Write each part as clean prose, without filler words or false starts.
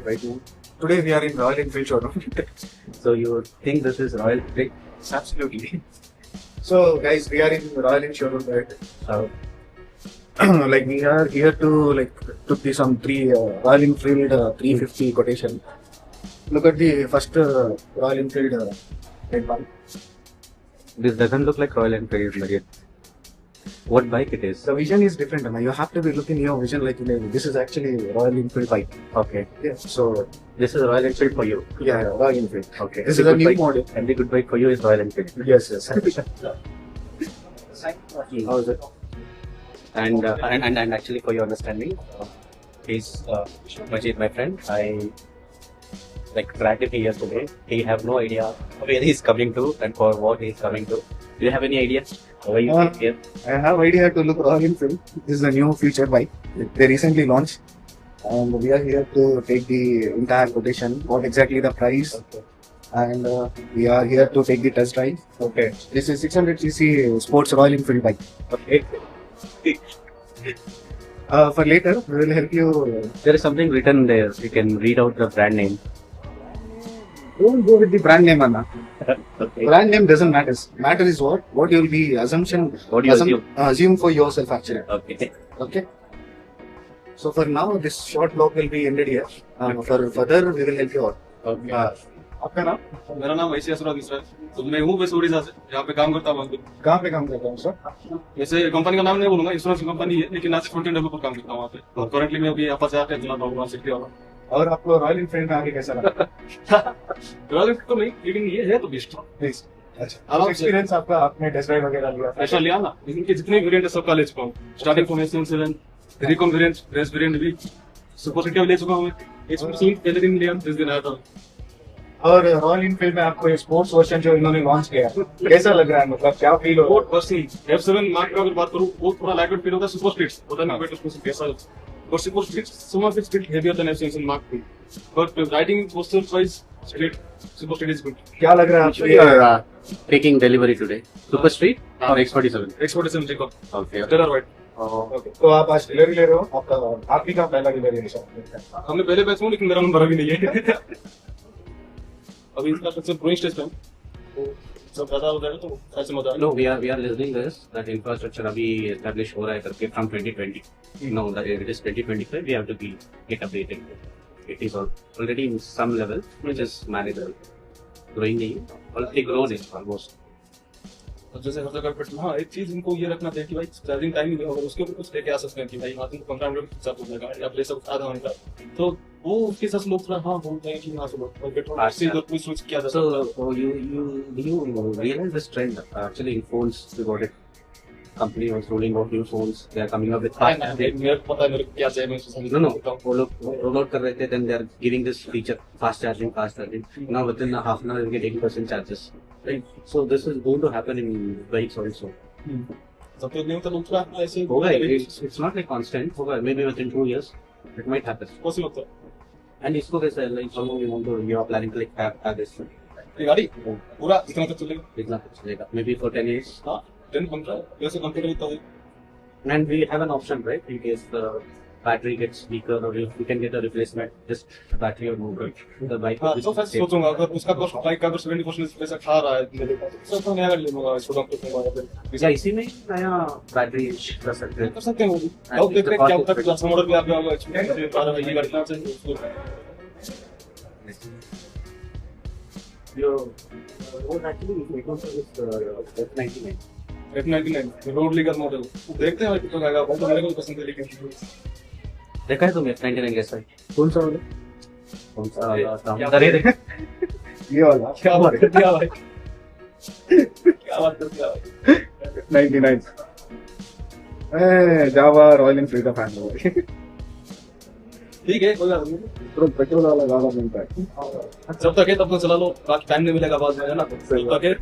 right now? Today we are in Royal Enfield showroom. So you think this is Royal Enfield? Absolutely. So guys, we are in Royal Enfield showroom, right? Like we are here to took the some three Royal Enfield 350 quotation. Look at the first Royal Enfield red one. This doesn't look like Royal Enfield. Like it. What bike it is? The vision is different, and you have to be looking your vision like this is actually Royal Enfield bike. Okay. Yeah. So This is Royal Enfield for you. yeah, Royal Enfield. Okay. This Every is a good new bike- model. Every good bike for you is Royal Enfield. Yes, yes. How is it? And actually, for your understanding, he's Majid, my friend. I dragged him here today. He have no idea where he's coming to and for what he's coming to. Do you have any idea where you came here? I have idea to look Royal Enfield. This is a new feature bike. They recently launched, and we are here to take the entire quotation. What exactly the price? Okay. And we are here to take the test drive. Okay. This is 600cc sports Royal Enfield bike. Okay. For later, we will help you. There is something written there. You can read out the brand name. Don't go with the brand name, Anna. Okay. Brand name doesn't matter. Matter is what you will be What do you assume? assume for yourself actually. Okay. Okay. So for now, this short vlog will be ended here. For further, we will help you out. Okay. आपका नाम? मेरा नाम वैसे असरा दूसरा है। तो मैं हूँ वैसे उड़ीसा से, यहाँ पे काम करता हूँ। कहाँ पे काम करता हूँ सर? वैसे कंपनी का नाम नहीं बोलूंगा, इंश्योरेंस कंपनी है, लेकिन आज फ्रंट एंड डेवलपर काम करता हूँ वहाँ पे। और करंटली मैं अभी यहाँ पर आके चलाता हूँ सिटी वाला। और आपको रॉयल एनफील्ड में आके कैसा लगा? रॉयल तो नहीं, लेकिन ये है तो बेस्ट। प्लीज। अच्छा। एक्सपीरियंस आपका आपने टेस्ट ड्राइव वगैरह लिया? ऐसा लिया ना, इनके जितने वेरिएंट है सबका ले चुका हूँ। Starting from S7, recon variant, race variant भी, सुपर सिटी ले चुका हूँ मैं। S15 पहले दिन लिया, जिस दिन आया था। और रॉयल एनफील्ड में आपको स्पोर्ट्स वर्जन जो इन्होंने लॉन्च किया कैसा लग रहा है, मतलब क्या फील हो रहा है? बहुत पर्सनली F7 मार्क का अगर बात करूँ, वो थोड़ा लाइट फील होता है। सुपर स्पीड्स होता है ना, बेटर उसमें कैसा और super speeds some of it's bit heavier than F7 Mark II, but riding posture wise straight super speed is good. क्या लग रहा है Actually, you're taking delivery today. Super Street or X47? X47 Jacob, Okay. Terror White. Okay, तो आप आज delivery ले रहे हो? आपका आप ही का पहला डिलीवरी है? हमने पहले बैच में, लेकिन मेरा नंबर अभी नहीं है। अभी इसका स्ट्रक्चर ग्रोइंग स्टेज पे है, तो सब ज्यादा हो जाएगा तो ऐसे मजा आएगा। No, we are listening this that infrastructure अभी establish हो रहा है करके from 2020. No, that it is 2025. We have to get updated. It is already in some level, which is manageable. Growing नहीं, already grown is almost. और जैसे हर जगह पे हाँ, एक चीज इनको ये रखना चाहिए कि भाई चार्जिंग टाइम नहीं होगा, उसके ऊपर कुछ लेके आ सकते हैं कि भाई हाँ तुमको 15 मिनट चार्ज हो जाएगा या प्लेस सब आधा घंटा, तो वो उसके साथ लोग थोड़ा हाँ बोलते हैं कि हाँ चलो और पेट्रोल से तो कोई स्विच किया जा सकता है। So you realize this trend actually in phones we got it. Company was rolling out new phones. They are coming up with fast charging. मेरे को पता है मेरे को क्या चाहिए, मैं उसको समझ No, सकता हूँ। वो लोग roll out कर रहे थे, then they are giving this feature fast charging. Now within a half an hour you get 80% charges. Right? So this is going to happen in bikes also. जब तक नहीं होता लोग थोड़ा ऐसे होगा, it's not like constant. होगा, maybe within 2 years it might happen. Possible होता है। And इसको कैसे like someone you are planning to like have this ये गाड़ी पूरा इतना तक चलेगा, कितना कुछ चलेगा? Maybe for 10 years. हाँ 10 15 वैसे कंप्यूटर इतना है। And we have an option, right? In case the battery gets weaker or if we can get a replacement, just battery or motor. The bike. हाँ will be तो safe. सोचूंगा अगर उसका cost bike का अगर 70% पैसा खा रहा है मेरे को, तो सब नया गाड़ी ले लूंगा, इसको डॉक्टर को मार दे। या इसी में ही नया बैटरी कर सकते हैं. कर सकते हैं वो भी। अब देख रहे हैं क्या होता है, क्लास मॉडल भी आ गया होगा, इसमें 12 ये गाड़ी चाहिए उसको। वो actually is equal to this F99. F99 road legal model देखते हैं कितना आएगा, बहुत मेरे को पसंद है लेकिन देखा है तुमने F99 कैसा है? कौन सा वाला? कौन सा दामोदर है? देखा? ये वाला क्या बात कर दिया भाई, क्या बात कर दिया भाई। 99 जावा रॉयल एनफील्ड का फैन हो गया। ठीक है कोई बात नहीं, तो पेट्रोल वाला ज्यादा मिलता है। जब तक है तब तक चला लो, बाकी टाइम नहीं मिलेगा बाद में, है ना? तब तक है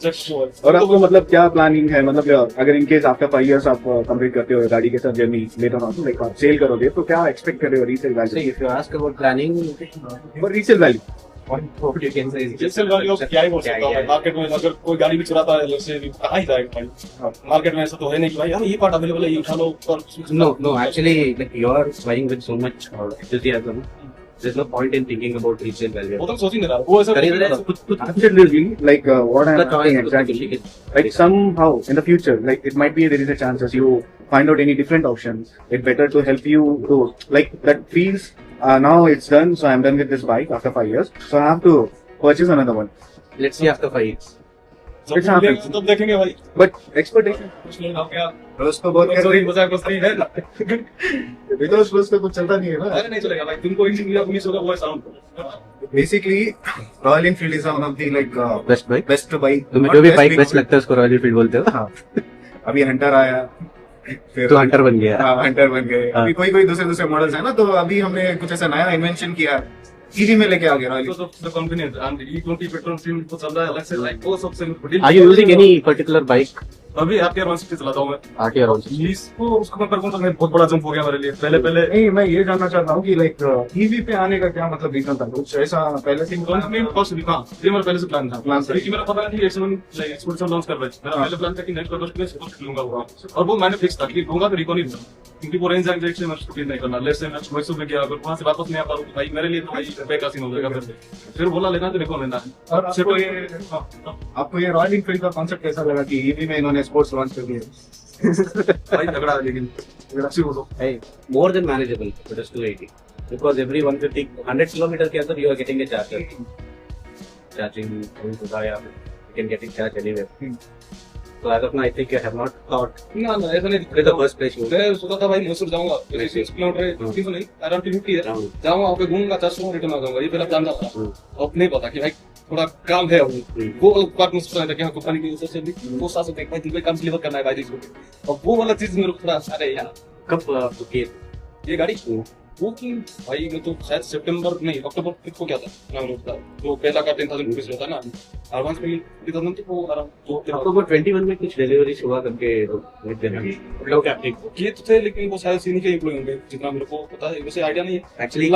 जस्ट। और आपको मतलब क्या प्लानिंग है, मतलब अगर इन केस आफ्टर 5 इयर्स आप कंप्लीट करते हो गाड़ी के साथ जर्नी लेटर ऑन, लाइक आप सेल करोगे तो क्या एक्सपेक्ट कर रहे हो resale So value? if you ask about planning, और resale value what you can say is resale value क्या ही बोल सकता हूं, मार्केट में अगर कोई गाड़ी भी चुराता है जैसे कहां ही जाएगा भाई, मार्केट में ऐसा तो है नहीं कि भाई यार ये पार्ट अवेलेबल है ये उठा लो। और no, actually, like you are buying with so much enthusiasm. there's no point in thinking about resale value. वो तो सोच ही नहीं रहा, वो ऐसा खरीद रहे कुछ Absolutely, like what I'm The choice saying is exactly. to Like somehow in the future, like it might be there is a chance as you find out any different options. It's better to help you to like that feels now it's done. So I'm done with this bike after 5 years. So I have to purchase another one. Let's see after 5 years. जब It's happened. तब देखेंगे भाई। But expectation. कुछ लोग आप क्या रोज तो बहुत सॉरी मजाक मस्ती है ना। विदाउट रोज तो कुछ चलता नहीं है ना. अरे नहीं चलेगा भाई, तुमको इंजन या मिस होगा वो sound. Basically, Royal Enfield is one of the like Best bike. best bike. तुम्हें not जो भी best बाइक big बेस्ट लगता है उसको रॉयल एनफील्ड बोलते हो। हाँ. अभी हंटर आया. फिर तो हंटर बन गया। हाँ हंटर बन गए. हाँ. अभी कोई कोई दूसरे मॉडल्स है ना, तो अभी हमने कुछ ऐसा नया इन्वेंशन किया. ईवी में लेके आ गया royal. Because of the convenience and E20 petrol SIM तो चल रहा है अलग से, लाइक वो सबसे बड़ी। Are you using any particular bike? अभी RTR 160 चलाता हूँ मैं। RTR also. इसको उसको कंपेयर करूँ तो मैं बहुत बड़ा जंप हो गया मेरे लिए। पहले नहीं, मैं ये जानना चाहता हूँ कि लाइक ईवी पे आने का क्या मतलब रीजन था, कुछ ऐसा पहले से ये मेरा पहले से प्लान था। Plan था। क्योंकि मेरा पता नहीं एक्सपोर्ट लॉन्च कर रहे थे। मेरा पहले प्लान था कि नेक्स्ट प्रोडक्ट में स्पोर्ट लूंगा वो, और वो मैंने फिक्स था कि लूंगा तो रिकॉन ही लूंगा, क्योंकि वो रेंज एंड से मैं स्पीड नहीं करना। लेट्स से मैं मैसूर में गया, अगर वहां से वापस नहीं आ पाऊँ भाई मेरे लिए तो भाई बेकार सीन हो जाएगा। फिर बोला लेना तो रिकॉन लेना है। और आपको ये रॉयल एनफील्ड का कॉन्सेप्ट कैसा लगा कि ईवी में इन्होंने स्पोर्ट्स लॉन्च कर दिया? भाई तगड़ा है, लेकिन अच्छी हो तो Hey, more than manageable. It is 280 because every 100 kilometer के अंदर you are getting a charger. Charging होगा या you can get it charged anywhere. So as of now, I think you have not thought ना ना ऐसा नहीं with the first place you मैं सोचा था भाई मैसूर जाऊंगा, 6 किलोमीटर 300 नहीं अराउंड 250 है, जाऊंगा वहाँ पे घूमूंगा 400 रिटर्न आ जाऊंगा। ये पहला प्लान था। अब नहीं पता कि भाई थोड़ा काम है वो बात मुझे सोचा था कि हाँ कंपनी की वजह से भी वो साथ देख भाई तुमको काम डिलीवर करना है भाई इसको। अब वो वाला चीज मेरे को थोड़ा अरे यार कब बुके ये गाड़ी वो कि भाई मैं तो शायद सितंबर नहीं अक्टूबर को क्या था ना था तो पहला का 10,000 रुपीज रहता ना एडवांस में 30,000 तो वो अराउंड अक्टूबर 21 में कुछ डिलीवरी हुआ करके लिख देना लोग कैप्टिव किए तो थे, लेकिन वो शायद सीनी के एम्प्लॉय होंगे जितना मेरे को पता है, वैसे आइडिया नहीं है actually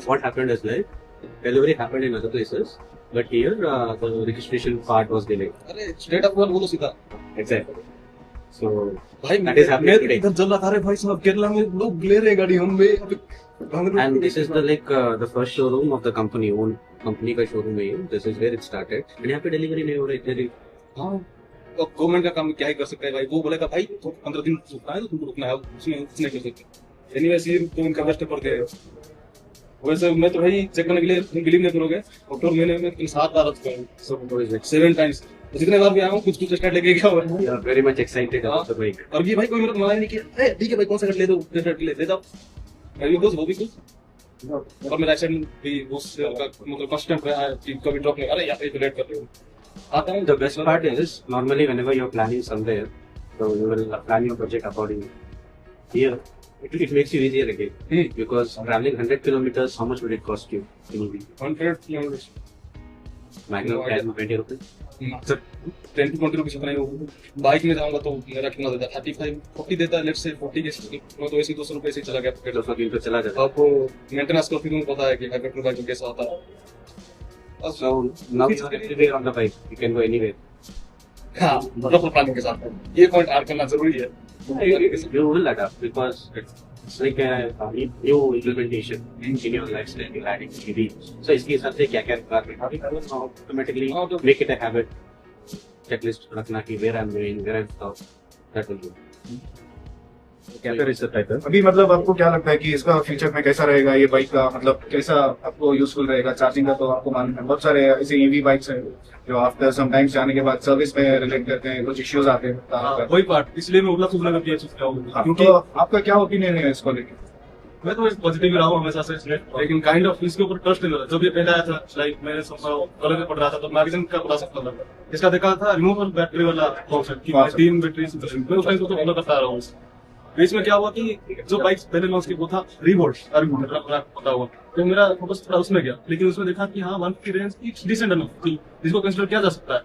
what happened is like delivery happened in other places but here the registration part was delayed. अरे स्टेट ऑफ बोलो सीधा Exactly. So भाई that is happening today. इधर जल रहा था भाई साहब, केरला में लोग ले रहे गाड़ी हम में And this is the like the first showroom of the company, own company का showroom है ये. This is where it started. And यहाँ पे delivery नहीं हो रही इतनी. हाँ तो गवर्नमेंट का काम क्या ही कर सकते हैं भाई, वो बोलेगा भाई तो 15 दिन रुकना है तो तुमको रुकना है, उसमें कुछ नहीं कर सकते। एनीवेज ये तो इनका बेस्ट पड़ गया। वैसे मैं तो भाई चेक करने के लिए तुम बिलीव नहीं करोगे अक्टूबर महीने में 7 बार चुका 7 टाइम्स, जितने बार भी आया हूँ कुछ स्टार्ट लेके गया हुआ है। You are very much excited about the bike. और ये भाई कोई मेरे को मना नहीं किया, ठीक है भाई कौन सा कट ले दो ले दो ये कुछ वो भी कुछ। और मेरा एक्सीडेंट भी उस का मतलब कांस्टेंट रहा है कि कभी ड्रॉप नहीं, अरे यार ये लेट कर रहे हो आता है। The best part is normally whenever you are planning somewhere, so you will plan your project accordingly. Here it makes you easier again because traveling 100 kilometers, how much would it cost you? 100 kilometre Maximum 10-20 rupees. 10 to 20 rupees इतना ही होगा। Bike में जाऊंगा तो मेरा कितना देता है 35-40 देता है, लेट्स से 40 के मैं तो ऐसे 200 रुपए से चला गया पॉकेट। 200 किलो चला जाता आपको मेंटेनेंस का फिर पता है कि पेट्रोल बाइक कैसा होता है। है। So now you are everywhere on the bike. You can go anywhere. हाँ प्रॉपर प्लानिंग के साथ ये पॉइंट ऐड करना जरूरी है। You will adapt because it's like a new implementation in your lifestyle. You're adding EV. So इसके हिसाब से क्या क्या requirement है, automatically make it a habit. Checklist रखना कि where I'm going, where I'm stop. That will do. Camper is the title. अभी मतलब आपको क्या लगता है कि इसका फ्यूचर में कैसा रहेगा ये बाइक का, मतलब कैसा आपको यूजफुल रहेगा? चार्जिंग का तो आपको मालूम है, बहुत सारे ऐसे ईवी बाइक्स हैं जो आफ्टर सम टाइम्स जाने के बाद सर्विस में रिलेट करते हैं, कुछ इश्यूज आते हैं। वही पार्ट इसलिए मैं उबला सुबला करके ये चीज किया क्योंकि आपका क्या ओपिनियन है इसको लेकर? मैं तो पॉजिटिव रहा हूँ हमेशा से, लेकिन काइंड ऑफ इसके ऊपर ट्रस्ट नहीं हो रहा। जब ये पहले आया था लाइक मैंने कॉलेज में पढ़ रहा था तो मैगजीन का पढ़ा सकता था, इसका देखा था रिमूवेबल बैटरी वाला कॉन्सेप्ट की 3 बैटरी मैं उस टाइम को तो फॉलो करता रहा हूँ। बीच में क्या हुआ कि जो बाइक्स पहले लॉन्च की वो था रिवोल्ट पता हुआ, तो मेरा फोकस थोड़ा उसमें गया, लेकिन उसमें देखा कि हाँ 150 रेंज इट्स डिसेंट एनफ जिसको कंसीडर किया जा सकता है।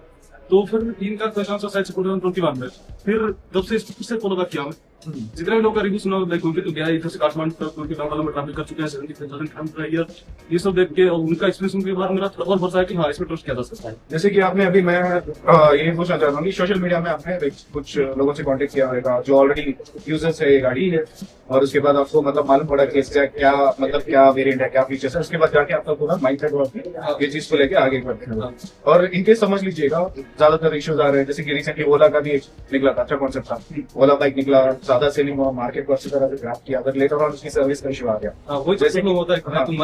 तो फिर इनका क्वेश्चन शायद 2021 में, फिर जब से इससे फॉलो बैक किया मैं जितने भी लोग का रिव्यू सुना लाइक उनके तो गया इधर से काठमांडू तक उनके गांव वालों में ट्रैवल कर चुके हैं 75,000 किलोमीटर ईयर, ये सब देख के और उनका एक्सपीरियंस उनके बाद मेरा थोड़ा और भरोसा है कि हाँ इसमें ट्रस्ट किया जा सकता है। जैसे कि आपने अभी मैं ये पूछना चाहता हूँ कि सोशल मीडिया में आपने कुछ लोगों से कांटेक्ट किया होगा जो ऑलरेडी यूजर्स है ये गाड़ी है, और उसके बाद आपको मतलब मालूम पड़ा कि इसका क्या मतलब क्या वेरिएंट है, क्या फीचर्स है, उसके बाद जाके आपका पूरा माइंड सेट हुआ कि ये चीज को लेके आगे बढ़ते हैं। और इनके समझ लीजिएगा ज्यादातर इश्यूज आ रहे हैं, जैसे कि रिसेंटली ओला का भी एक निकला था, अच्छा कॉन्सेप्ट था, ओला बाइक निकला, ज्यादा सेलिंग हुआ, मार्केट को अच्छी तरह से ग्रैब किया, अगर लेटर ऑन उसकी सर्विस का इशू आ गया। वही जैसे कि होता है कि तुम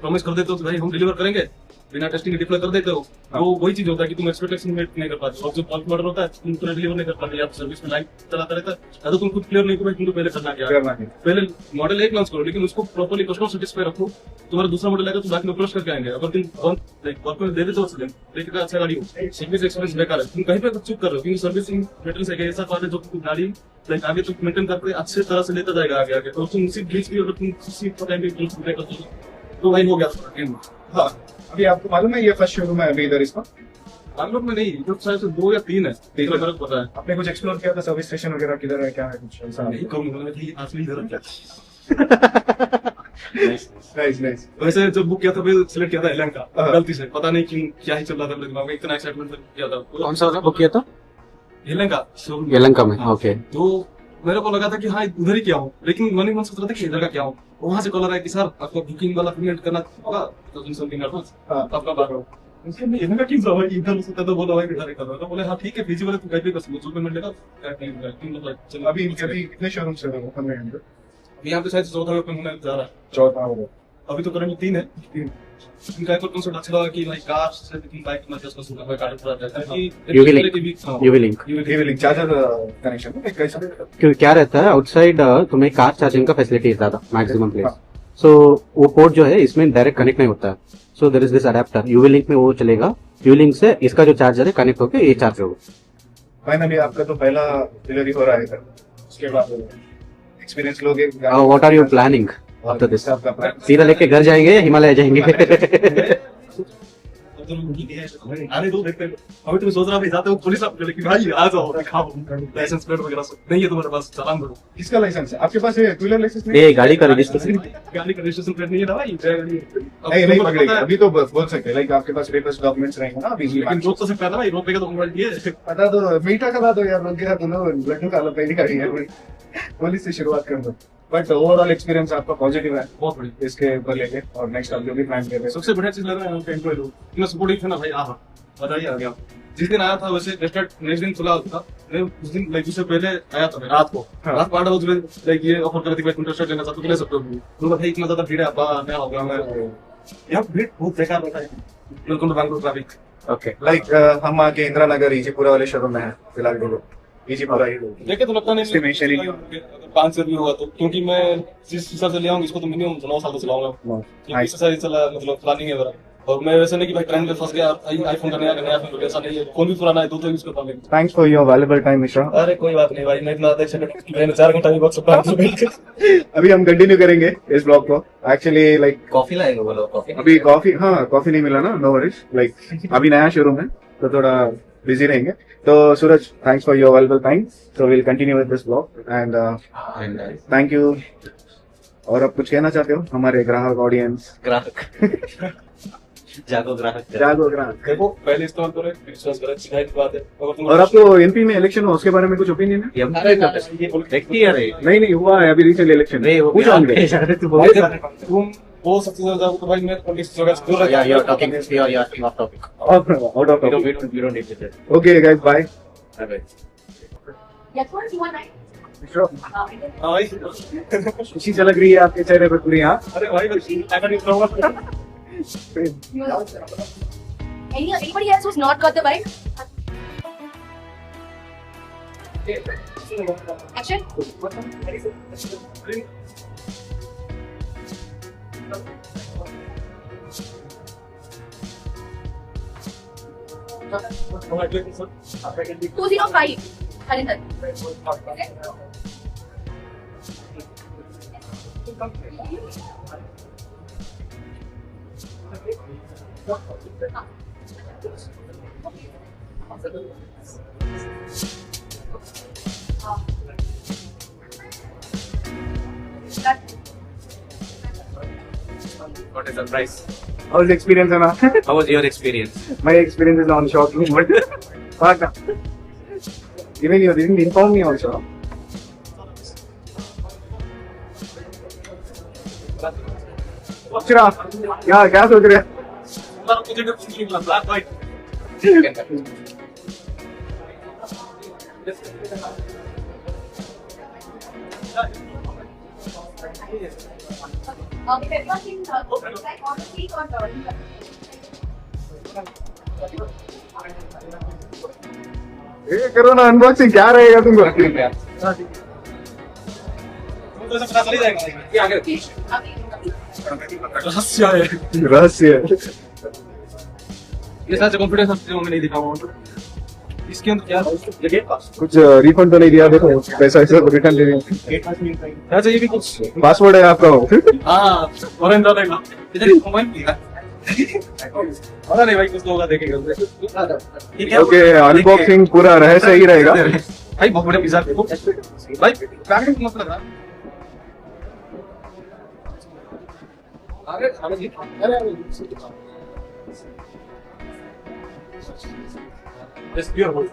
प्रॉमिस कर देते हो कि भाई हम डिलीवर करेंगे, बिना टेस्टिंग डिप्लॉय कर देते हो, वो वही चीज होता है कि तुम एक्सपेक्टेशन मीट नहीं कर पाते, और जो बल्क ऑर्डर होता है तुम तुरंत डिलीवर नहीं कर पाते, या सर्विस में लाइन चलाता रहता है, या तो तुम खुद क्लियर नहीं करो तुमको पहले करना क्या है, पहले मॉडल एक लॉन्च करो लेकिन उसको प्रॉपर्ली कस्टमर सेटिस्फाई रखो, तुम्हारा दूसरा मॉडल आएगा तो बाकी में क्रश करके आएंगे, अगर तुम वर्क में दे देते हो लेकिन अच्छा गाड़ी हो, सर्विस एक्सपीरियंस बेकार है, तुम कहीं पे चुप कर रहे हो, क्योंकि सर्विसिंग मेटेरियल एक ऐसा पार्ट है जो गाड़ी लाइक आगे तुम मेंटेन करके अच्छे तरह से लेता जाएगा आगे आगे, और तुम उसी बीच भी अगर तुम किसी टाइम पे तो वही हो गया। हाँ, अभी आपको मालूम है ये फर्स्ट शोरूम है अभी इधर इसका? बैंगलोर में नहीं, इधर शायद से 2 या 3 है, तीसरा फर्क पता है। आपने कुछ एक्सप्लोर किया था सर्विस स्टेशन वगैरह किधर है, क्या है, कुछ ऐसा? नहीं कहूँगा मैं कि असली इधर क्या। Nice nice. वैसे जब बुक किया था मैं सिलेक्ट किया था एलएन का गलती से, पता नहीं क्यों क्या ही चल रहा था मेरे दिमाग में, इतना एक्साइटमेंट से किया था। कौन सा बुक किया था? एलएन का शोरूम, एलएन का में, ओके। तो मेरे को लगा था कि हाँ उधर ही क्या हूँ, लेकिन मन ही मन सोच रहा था कि इधर का क्या हूँ, वहाँ से कॉलर आया कि सर आपको बुकिंग वाला पेमेंट करना होगा तो समथिंग एडवांस आपका बात हो, उसमें इधर क्यों जाओ भाई, इधर सोचा तो बोला भाई इधर कर रहा था, बोले हाँ ठीक है फिजिबल तू कहीं पे कर सकते हो, पेमेंट लेगा चलो। अभी कितने शोरूम से हो? 15 हैं यहाँ पे शायद 14 पे होने जा रहा है, 14 हो गए। अभी तो करंट 3 है। इनका एक और कंसेप्ट अच्छा लगा कि लाइक कार से लेकिन बाइक में जस्ट कसम का गाड़ी पूरा रहता है कि UV link UV charger connection है कैसा? क्योंकि क्या रहता है आउटसाइड तुम्हें कार चार्जिंग का फैसिलिटी है ज्यादा मैक्सिमम प्लेस, सो वो पोर्ट जो है इसमें डायरेक्ट कनेक्ट नहीं होता है, so there is this adapter UV link में वो चलेगा, यूवी लिंक से इसका जो चार्जर है कनेक्ट होकर ये चार्ज होगा। फाइनली आपका तो पहला डिलीवरी हो रहा है इधर, उसके बाद एक्सपीरियंस लोगे? What are you planning after this? आपका प्लान सीधा लेके घर जाएंगे, हिमालय जाएंगे? आने दो देखते हैं। अभी तुम सोच रहा भाई जाते हो पुलिस आप लेकिन भाई आ जाओ दिखाओ लाइसेंस प्लेट वगैरह सब नहीं है तुम्हारे पास, चालान दो। किसका लाइसेंस है आपके पास? है टू व्हीलर लाइसेंस नहीं? ये गाड़ी का रजिस्ट्रेशन, गाड़ी का रजिस्ट्रेशन प्लेट नहीं है ना भाई, नहीं पकड़ेगा अभी तो बोल सकते हैं, लाइक आपके पास पेपर्स डॉक्यूमेंट्स रहेंगे ना अभी, लेकिन रोक तो सकता है ना भाई, रोकेगा तो मोबाइल ये पता तो मीठा करा दो यार, रोक गया दोनों लड्डू खा लो, पहली गाड़ी है पुलिस से शुरुआत कर दो। बट ओवरऑल एक्सपीरियंस आपका पॉजिटिव है बहुत बढ़िया इसके ऊपर लेके, और नेक्स्ट आप जो भी प्लान कर रहे हैं सबसे बढ़िया चीज लग रहा है यहाँ पे एम्प्लॉय लोग इतना सपोर्टिव थे ना भाई, बताइए आ गया। जिस दिन आया था वैसे नेक्स्ट दिन खुला था, मैं उस दिन लाइक उससे पहले आया था मैं रात को 8 बजे लाइक ये ऑफर कर दी मैं इंटरेस्टेड लेना चाहता हूँ ले सकते हो, तो भाई इतना ज्यादा भीड़ है अब क्या होगा, मैं यहाँ भीड़ बहुत बेकार रहता है। Welcome to Bangalore traffic. Okay like हम आके इंदिरा नगर ईजीपुरा वाले शोरूम में है फिलहाल, ईजीपुरा ही देखे तो लगता नहीं Estimation ही नहीं अगर 5 से भी होगा तो, क्योंकि मैं जिस हिसाब से ले आऊंगा इसको तो मिनिमम 9 साल से चलाऊंगा, क्योंकि इससे सारी चला मतलब प्लानिंग है मेरा, और मैं वैसे नहीं कि भाई ट्रेंड में फंस गया आईफोन का नया फोन ऐसा नहीं है, फोन भी पुराना है 2 यूज कर पाएंगे। Thanks for your valuable time Mishra. अरे कोई बात नहीं भाई, मैं इतना देख सकता मैंने 4 घंटा भी वक्त सकता हूं। अभी हम कंटिन्यू करेंगे इस ब्लॉग को, एक्चुअली लाइक कॉफी लाएंगे बोलो? कॉफी अभी कॉफी, हाँ कॉफी नहीं मिला ना, नो वरीज, लाइक अभी नया शोरूम है तो थोड़ा बिजी रहेंगे। तो Suraj thanks for your valuable time, so will continue with this blog and thank you. और आप कुछ कहना चाहते हो हमारे ग्राहक ऑडियंस? ग्राहक जागो ग्राहक देखो पहले इस्तेमाल करो, विश्वास करो, सीधी बात है। अगर तुम और आपको एमपी में इलेक्शन हो उसके बारे में कुछ ओपिनियन है? नहीं हुआ है अभी रिसेंट इलेक्शन, पूछो उनके। तुम वो सबसे ज्यादा तो भाई मैं पॉलिटिक्स जगह से दूर रहता Yeah, you're talking. You're asking off topic. out of topic. We don't need to. Okay guys, bye. Bye bye. Yes, what you want, right? Mishra, हां भाई खुशी झलक रही है आपके चेहरे पर पूरी। हाँ अरे भाई मैं ऐसा नहीं करूंगा। Anybody else who's not got the bike? Action. Congratulations. 205. Harinder. Okay. What a surprise. How's the experience, Anna? How was your experience? My experience is not shocking, but fuck. Even you didn't inform me also. Akshara, यार क्या सोच रहे हैं? Black white If everyone thinks like on the seat or turning. ये करो ना unboxing, क्या रहेगा तुमको? तो पता चल ही जाएगा ये आगे रखिए रहस्य है रहस्य। ये सारे कॉन्फिडेंस आपको मैं नहीं दिखाऊंगा इसके अंदर क्या है कुछ रिफंड तो नहीं दिया, देखो पैसा ऐसा रिटर्न दे दिया। क्या चाहिए भी कुछ पासवर्ड है आपका? हाँ ऑरेंज डालेगा इधर मोबाइल किया पता नहीं भाई कुछ लोग देखेंगे ओके, अनबॉक्सिंग पूरा रहस्य ही रहेगा। भाई बहुत बड़े पिज्जा देखो भाई पैकेट मत लगा आगे खाने की अरे Just pure wood.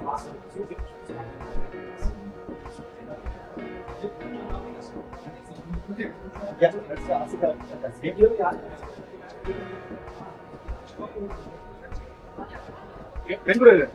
Yeah, that's video. Temporary.